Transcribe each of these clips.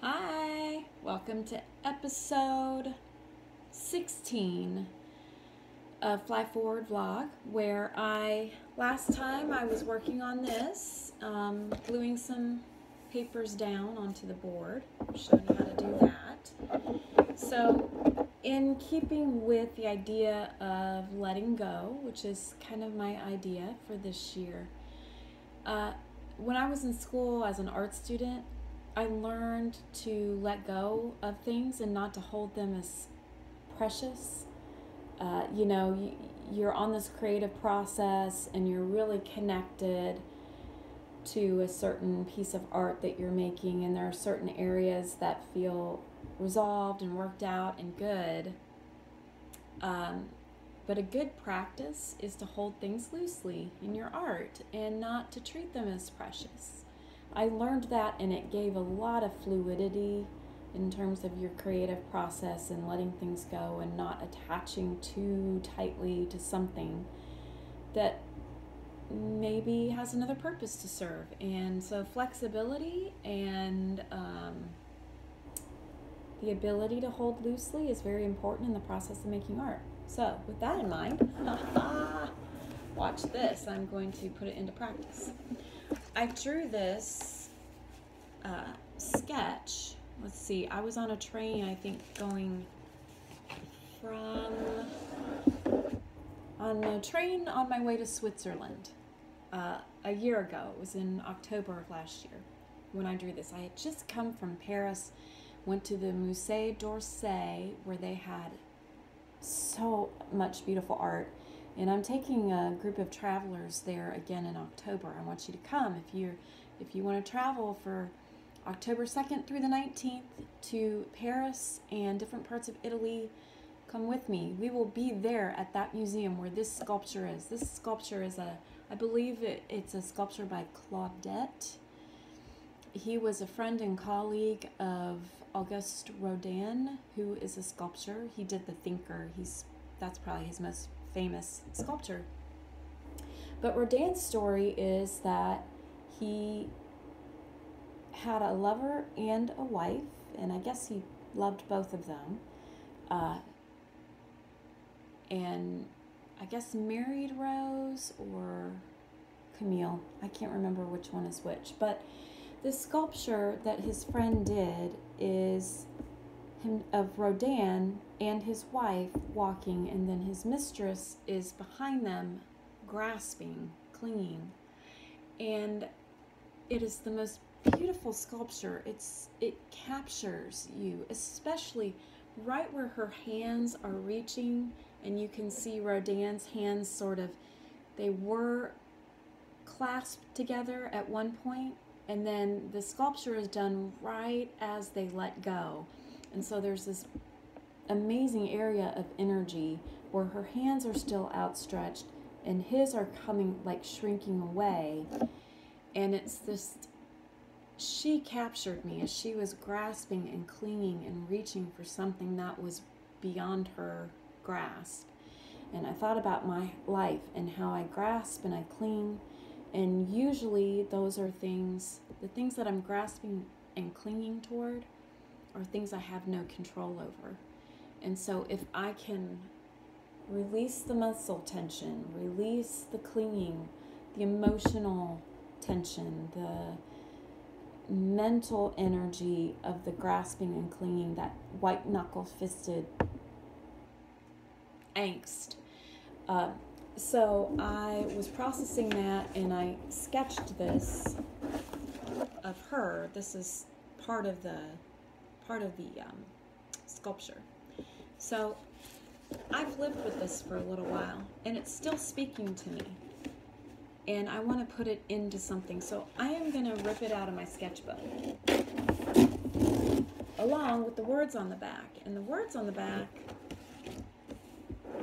Hi, welcome to episode 16 of Fly Forward Vlog, where last time I was working on this, gluing some papers down onto the board, showing you how to do that. So, in keeping with the idea of letting go, which is kind of my idea for this year, when I was in school as an art student, I learned to let go of things and not to hold them as precious. You're on this creative process and you're really connected to a certain piece of art that you're making, and there are certain areas that feel resolved and worked out and good. But a good practice is to hold things loosely in your art and not to treat them as precious. I learned that, and it gave a lot of fluidity in terms of your creative process and letting things go and not attaching too tightly to something that maybe has another purpose to serve. And so flexibility and the ability to hold loosely is very important in the process of making art. So with that in mind, watch this. I'm going to put it into practice. I drew this sketch. Let's see, I was on a train, I think, going on a train on my way to Switzerland a year ago. It was in October of last year when I drew this. I had just come from Paris, went to the Musée d'Orsay, where they had so much beautiful art. And I'm taking a group of travelers there again in October. I want you to come if you want to travel for October 2nd through the 19th to Paris and different parts of Italy. Come with me. We will be there at that museum where this sculpture is. This sculpture is I believe it's a sculpture by Claudette. He was a friend and colleague of Auguste Rodin, who is a sculptor. He did The Thinker. That's probably his most famous sculpture. But Rodin's story is that he had a lover and a wife, and I guess he loved both of them, and I guess married Rose or Camille. I can't remember which one is which, but the sculpture that his friend did is him of Rodin and his wife walking, and then his mistress is behind them, grasping, clinging, and it is the most beautiful sculpture. It captures you, especially right where her hands are reaching, and you can see Rodin's hands they were clasped together at one point, and then the sculpture is done right as they let go. And so there's this amazing area of energy where her hands are still outstretched and his are coming, like shrinking away. And it's this, she captured me as she was grasping and clinging and reaching for something that was beyond her grasp. And I thought about my life and how I grasp and I cling. And usually those are the things that I'm grasping and clinging toward are things I have no control over. And so if I can release the muscle tension, release the clinging, the emotional tension, the mental energy of the grasping and clinging, that white knuckle fisted angst. So I was processing that, and I sketched this of her. This is part of the sculpture. So I've lived with this for a little while, and it's still speaking to me, and I want to put it into something. So I am going to rip it out of my sketchbook along with the words on the back. And the words on the back,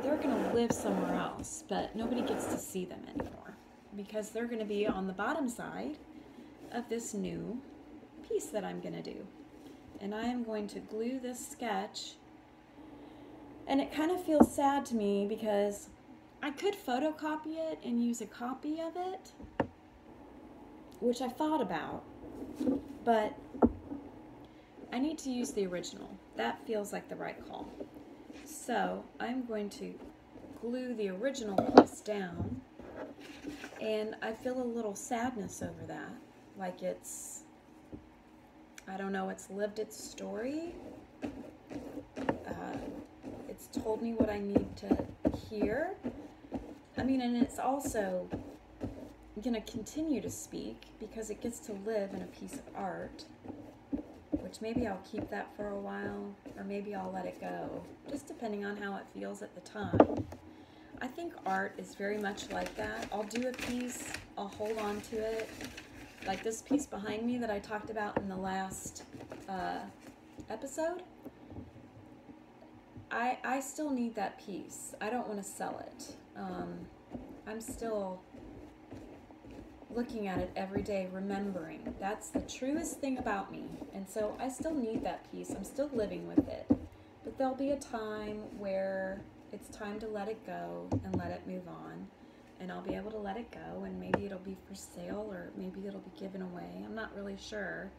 they're going to live somewhere else, but nobody gets to see them anymore because they're going to be on the bottom side of this new piece that I'm going to do. And I am going to glue this sketch, and it kind of feels sad to me because I could photocopy it and use a copy of it, which I thought about, but I need to use the original. That feels like the right call. So I'm going to glue the original piece down, and I feel a little sadness over that. Like it's, I don't know, it's lived its story. It's told me what I need to hear. I mean, and it's also going to continue to speak because it gets to live in a piece of art, which maybe I'll keep that for a while, or maybe I'll let it go, just depending on how it feels at the time. I think art is very much like that. I'll do a piece, I'll hold on to it, like this piece behind me that I talked about in the last episode. I still need that piece. I don't want to sell it. I'm still looking at it every day, remembering. That's the truest thing about me. And so I still need that piece. I'm still living with it. But there'll be a time where it's time to let it go and let it move on. And I'll be able to let it go, and maybe it'll be for sale, or maybe it'll be given away. I'm not really sure.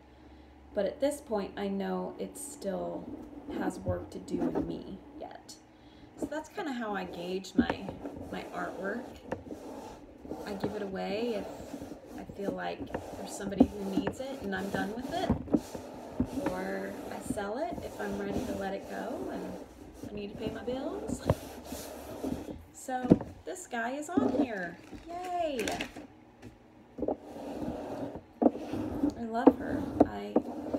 But at this point, I know it still has work to do in me yet. So that's kind of how I gauge my artwork. I give it away if I feel like there's somebody who needs it and I'm done with it. Or I sell it if I'm ready to let it go and I need to pay my bills. So this guy is on here. Yay! I love her. I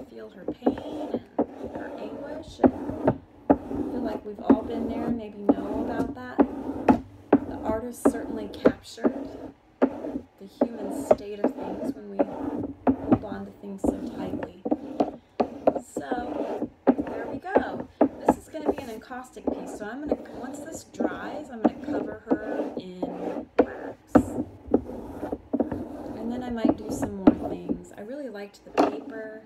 feel her pain and her anguish, and I feel like we've all been there, maybe know about that. The artist certainly captured the human state of things when we hold on to things so tightly. So there we go. This is going to be an encaustic piece, so I'm going to, once this dries, I'm going to cover her in wax. And then I might do some more things. I really liked the paper.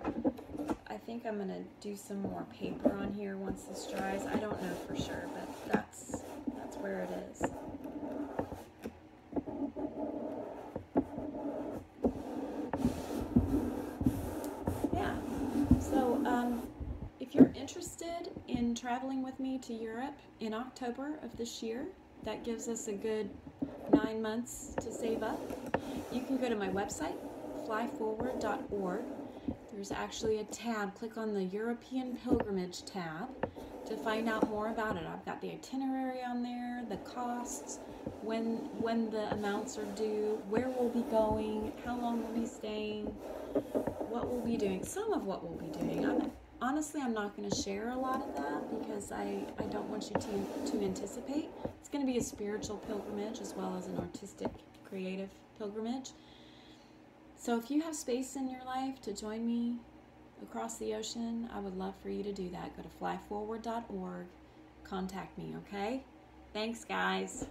I think I'm going to do some more paper on here once this dries. I don't know for sure, but that's where it is. Yeah. So if you're interested in traveling with me to Europe in October of this year, that gives us a good 9 months to save up. You can go to my website, flyforward.org. There's actually a tab. Click on the European Pilgrimage tab to find out more about it. I've got the itinerary on there, the costs, when the amounts are due, where we'll be going, how long we'll be staying, what we'll be doing, some of what we'll be doing. Honestly, I'm not going to share a lot of that because I don't want you to anticipate. It's going to be a spiritual pilgrimage as well as an artistic, creative pilgrimage. So if you have space in your life to join me across the ocean, I would love for you to do that. Go to flyforward.org. Contact me, okay? Thanks, guys.